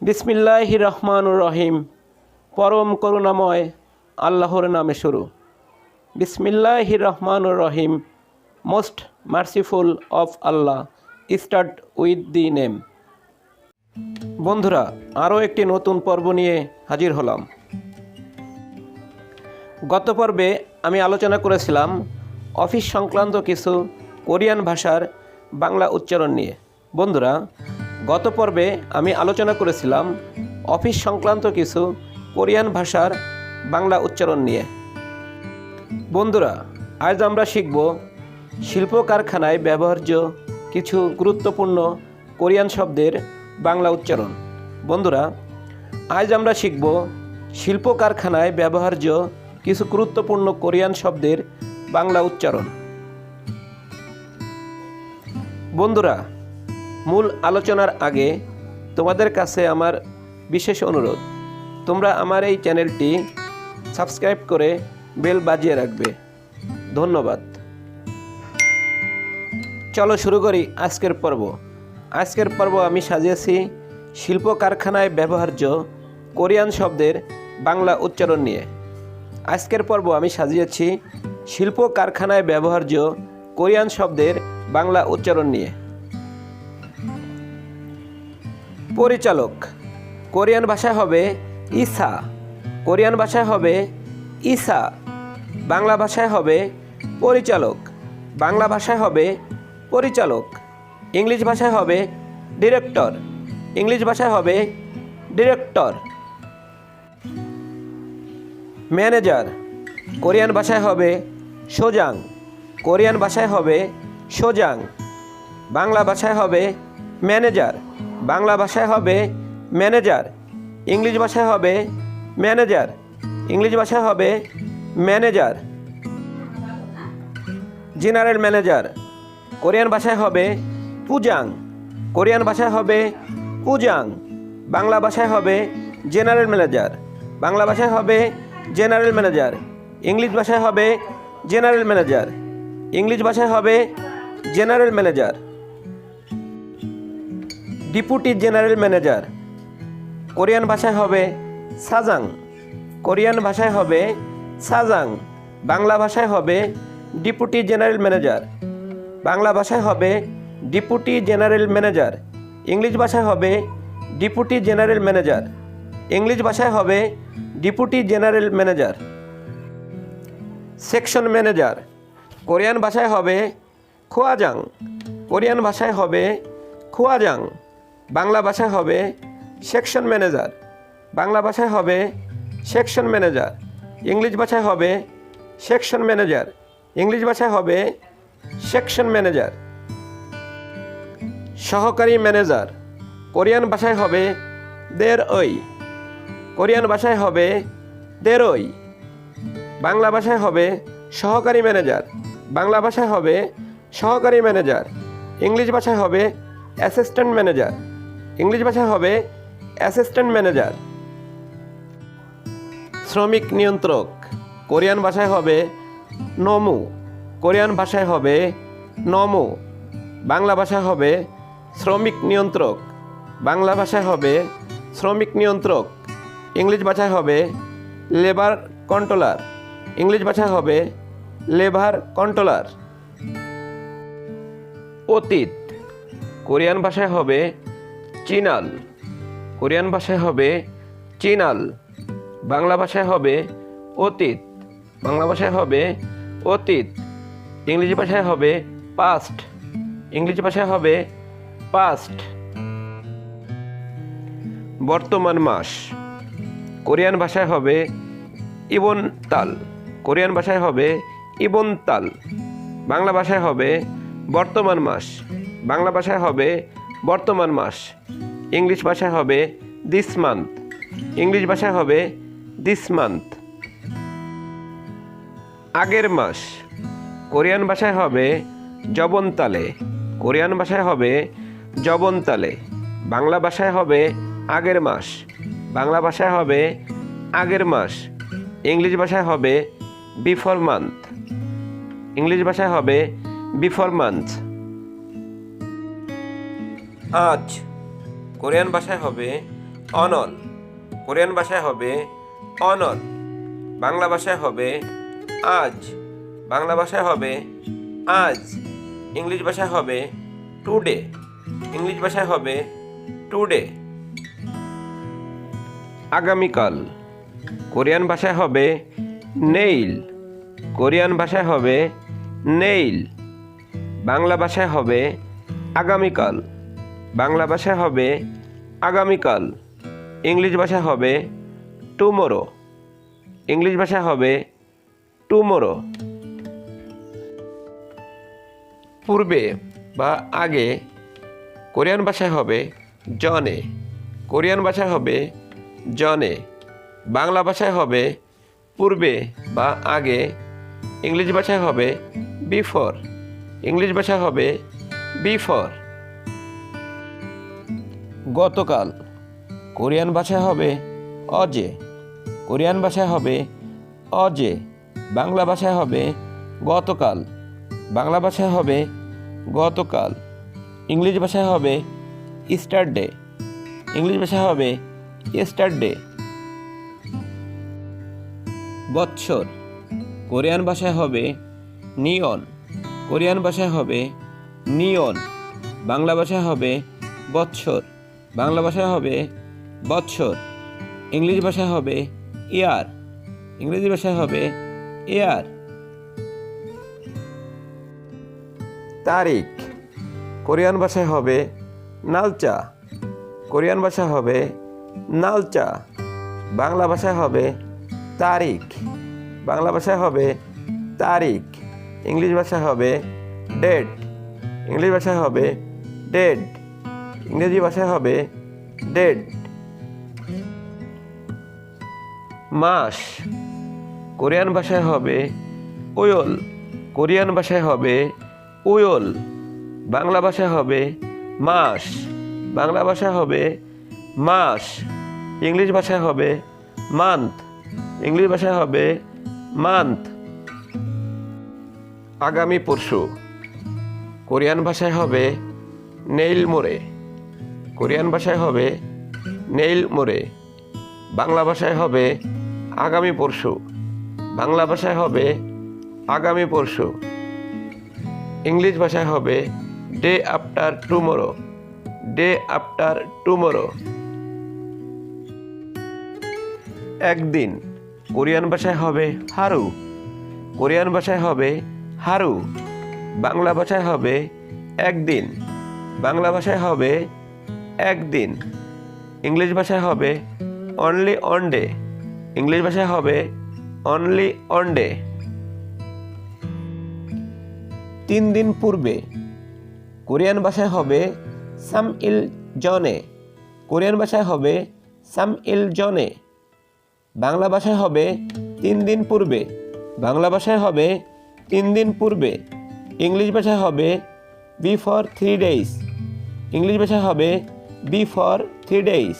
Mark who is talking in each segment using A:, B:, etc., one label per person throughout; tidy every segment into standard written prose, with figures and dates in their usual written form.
A: বিসমিল্লাহির রহমানুর রহিম। পরম করুণাময় আল্লাহর নামে শুরু। বিসমিল্লাহির রহমানুর রহিম। Most merciful of Allah. Start with the name. বন্ধুরা, আরও একটি নতুন পর্ব নিয়ে হাজির হলাম। গত পর্বে আমি আলোচনা করেছিলাম অফিস সংক্রান্ত কিছু কোরিয়ান ভাষার বাংলা উচ্চারণ নিয়ে। বন্ধুরা, গত পর্বে আমি আলোচনা করেছিলাম অফিস সংক্রান্ত কিছু কোরিয়ান ভাষার বাংলা উচ্চারণ নিয়ে। বন্ধুরা, আজ আমরা শিখব শিল্প কারখানায় ব্যবহার্য কিছু গুরুত্বপূর্ণ কোরিয়ান শব্দের বাংলা উচ্চারণ। বন্ধুরা, আজ আমরা শিখব শিল্প কারখানায় ব্যবহার্য কিছু গুরুত্বপূর্ণ কোরিয়ান শব্দের বাংলা উচ্চারণ। বন্ধুরা, মূল আলোচনার আগে তোমাদের কাছে আমার বিশেষ অনুরোধ, তোমরা আমার এই চ্যানেলটি সাবস্ক্রাইব করে বেল বাজিয়ে রাখবে। ধন্যবাদ। চলো শুরু করি আজকের পর্ব। আজকের পর্ব আমি সাজিয়েছি শিল্প কারখানায় ব্যবহার্য কোরিয়ান শব্দের বাংলা উচ্চারণ নিয়ে। আজকের পর্ব আমি সাজিয়েছি শিল্প কারখানায় ব্যবহার্য কোরিয়ান শব্দের বাংলা উচ্চারণ নিয়ে। পরিচালক কোরিয়ান ভাষায় হবে ইসা। কোরিয়ান ভাষায় হবে ইসা। বাংলা ভাষায় হবে পরিচালক। বাংলা ভাষায় হবে পরিচালক। ইংলিশ ভাষায় হবে ডিরেক্টর। ইংলিশ ভাষায় হবে ডিরেক্টর। ম্যানেজার কোরিয়ান ভাষায় হবে সোজাং। কোরিয়ান ভাষায় হবে সোজাং। বাংলা ভাষায় হবে ম্যানেজার। বাংলা ভাষায় হবে ম্যানেজার। ইংলিশ ভাষায় হবে ম্যানেজার। ইংলিশ ভাষায় হবে ম্যানেজার। জেনারেল ম্যানেজার কোরিয়ান ভাষায় হবে পুজাং। কোরিয়ান ভাষায় হবে পুজাং। বাংলা ভাষায় হবে জেনারেল ম্যানেজার। বাংলা ভাষায় হবে জেনারেল ম্যানেজার। ইংলিশ ভাষায় হবে জেনারেল ম্যানেজার। ইংলিশ ভাষায় হবে general manager. Deputy general manager Korean ভাষায় হবে সাজাং। কোরিয়ান ভাষায় হবে সাজাং। বাংলা ভাষায় হবে ডেপুটি জেনারেল ম্যানেজার। বাংলা ভাষায় হবে ডেপুটি জেনারেল ম্যানেজার। ইংলিশ ভাষায় হবে ডেপুটি জেনারেল ম্যানেজার। ইংলিশ ভাষায় হবে deputy general manager. Section manager Korean ভাষায় হবে খোয়াজাং। কোরিয়ান ভাষায় হবে খোয়াজাং। বাংলা ভাষায় হবে সেকশন ম্যানেজার। বাংলা ভাষায় হবে সেকশন ম্যানেজার। ইংলিশ ভাষায় হবে সেকশন ম্যানেজার। ইংলিশ ভাষায় হবে সেকশন ম্যানেজার। সহকারী ম্যানেজার কোরিয়ান ভাষায় হবে দের ওই। কোরিয়ান ভাষায় হবে দের ওই। বাংলা ভাষায় হবে সহকারী ম্যানেজার। বাংলা ভাষায় হবে সহকারী ম্যানেজার। ইংলিশ ভাষায় হবে অ্যাসিস্ট্যান্ট ম্যানেজার। ইংলিশ ভাষায় হবে অ্যাসিস্ট্যান্ট ম্যানেজার। শ্রমিক নিয়ন্ত্রক কোরিয়ান ভাষায় হবে নমু। কোরিয়ান ভাষায় হবে নমু। বাংলা ভাষায় হবে শ্রমিক নিয়ন্ত্রক। বাংলা ভাষায় হবে শ্রমিক নিয়ন্ত্রক। ইংলিশ ভাষায় হবে লেবার কন্ট্রোলার। ইংলিশ ভাষায় হবে লেবার কন্ট্রোলার। অতীত কোরিয়ান ভাষায় হবে চিনাল। কোরিয়ান ভাষায় হবে চিনাল। বাংলা ভাষায় হবে অতীত। বাংলা ভাষায় হবে অতীত। ইংলিশ ভাষায় হবে পাস্ট। ইংলিশ ভাষায় হবে পাস্ট। বর্তমান মাস কোরিয়ান ভাষায় হবে ইবন তাল। কোরিয়ান ভাষায় হবে ইবন তাল। বাংলা ভাষায় হবে বর্তমান মাস। বাংলা ভাষায় হবে বর্তমান মাস। ইংলিশ ভাষায় হবে দিস মান্থ। ইংলিশ ভাষায় হবে দিস মান্থ। আগের মাস কোরিয়ান ভাষায় হবে জবনতালে। কোরিয়ান ভাষায় হবে জবনতালে। বাংলা ভাষায় হবে আগের মাস। বাংলা ভাষায় হবে আগের মাস। ইংলিশ ভাষায় হবে বিফোর মান্থ। ইংলিশ ভাষায় হবে বিফোর মান্থ। আজ কোরিয়ান ভাষায় হবে অনল। কোরিয়ান ভাষায় হবে অনল। বাংলা ভাষায় হবে আজ। বাংলা ভাষায় হবে আজ। ইংলিশ ভাষায় হবে টুডে। ইংলিশ ভাষায় হবে টুডে। আগামীকাল। কোরিয়ান ভাষায় হবে নেইল। কোরিয়ান ভাষায় হবে নেইল। বাংলা ভাষায় হবে আগামীকাল। বাংলা ভাষায় হবে আগামীকাল। ইংলিশ ভাষায় হবে টুমোরো। ইংলিশ ভাষায় হবে টুমোরো। পূর্বে বা আগে। কোরিয়ান ভাষায় হবে জনে। কোরিয়ান ভাষায় হবে জনে। বাংলা ভাষায় হবে পূর্বে বা আগে। ইংলিশ ভাষায় হবে বিফোর। ইংলিশ ভাষায় হবে বিফোর। গতকাল। কোরিয়ান ভাষায় হবে অজে। কোরিয়ান ভাষায় হবে অজে। বাংলা ভাষায় হবে গতকাল। বাংলা ভাষায় হবে গতকাল। ইংলিশ ভাষায় হবে ইস্টারডে। ইংলিশ ভাষায় হবে ইস্টারডে। বৎসর। কোরিয়ান ভাষায় হবে নিয়ন। কোরিয়ান ভাষায় হবে নিয়ন। বাংলা ভাষায় হবে বৎসর। বাংলা ভাষায় হবে বৎসর। ইংলিশ ভাষায় হবে ইয়ার। ইংরেজি ভাষায় হবে ইয়ার। তারিখ। কোরিয়ান ভাষায় হবে নালচা। কোরিয়ান ভাষায় হবে নালচা। বাংলা ভাষায় হবে তারিখ। বাংলা ভাষায় হবে তারিখ। ইংলিশ ভাষায় হবে ডেট। ইংলিশ ভাষায় হবে ডেট। ইংরেজি ভাষায় হবে ডেট। মাস। কোরিয়ান ভাষায় হবে ওয়ল। কোরিয়ান ভাষায় হবে ওয়ল। বাংলা ভাষায় হবে মাস। বাংলা ভাষায় হবে মাস। ইংলিশ ভাষায় হবে মান্থ। ইংলিশ ভাষায় হবে মান্থ। আগামী পরশু। কোরিয়ান ভাষায় হবে নেইল মোরে। কোরিয়ান ভাষায় হবে নেইল মোরে। বাংলা ভাষায় হবে আগামী পরশু। বাংলা ভাষায় হবে আগামী পরশু। ইংলিশ ভাষায় হবে day after tomorrow. Day after tomorrow. একদিন। কোরিয়ান ভাষায় হবে হারু। কোরিয়ান ভাষায় হবে হারু। বাংলা ভাষায় হবে একদিন। বাংলা ভাষায় হবে একদিন। ইংলিশ ভাষায় হবে অনলি অন ডে। ইংলিশ ভাষায় হবে অনলি অন ডে। 3 দিন পূর্বে। কোরিয়ান ভাষায় হবে সাম ইল জনে। কোরিয়ান ভাষায় হবে সাম ইল জনে। বাংলা ভাষায় হবে 3 দিন পূর্বে। বাংলা ভাষায় হবে 3 দিন পূর্বে। ইংলিশ ভাষায় হবে বিফোর 3 days। ইংলিশ ভাষায় হবে বিফোর 3 days।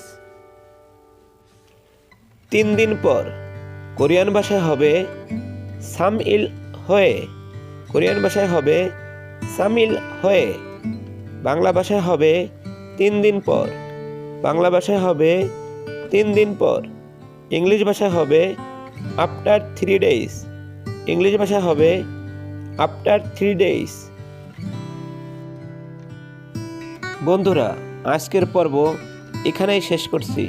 A: 3 দিন পর। কোরিয়ান ভাষায় হবে সাম ইল হয়ে। কোরিয়ান ভাষায় হবে সাম ইল হয়ে। বাংলা ভাষায় হবে 3 দিন পর। বাংলা ভাষায় হবে 3 দিন পর। ইংলিশ ভাষায় হবে আফটার 3 days। ইংলিশ ভাষা হবে আফটার 3 days। বন্ধুরা, আজকের পর্ব এখানেই শেষ করছি।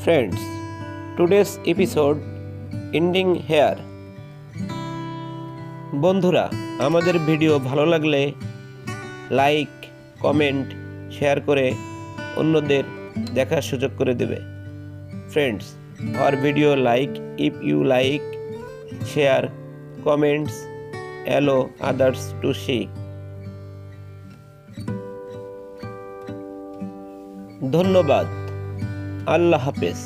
A: Friends, today's episode ending here. বন্ধুরা, আমাদের ভিডিও ভালো লাগলে লাইক, কমেন্ট, শেয়ার করে অন্যদের দেখার সুযোগ করে দেবে। Friends, our video like if you like, share, comments, allow others to see. ধন্যবাদ। আল্লাহ হাফেজ।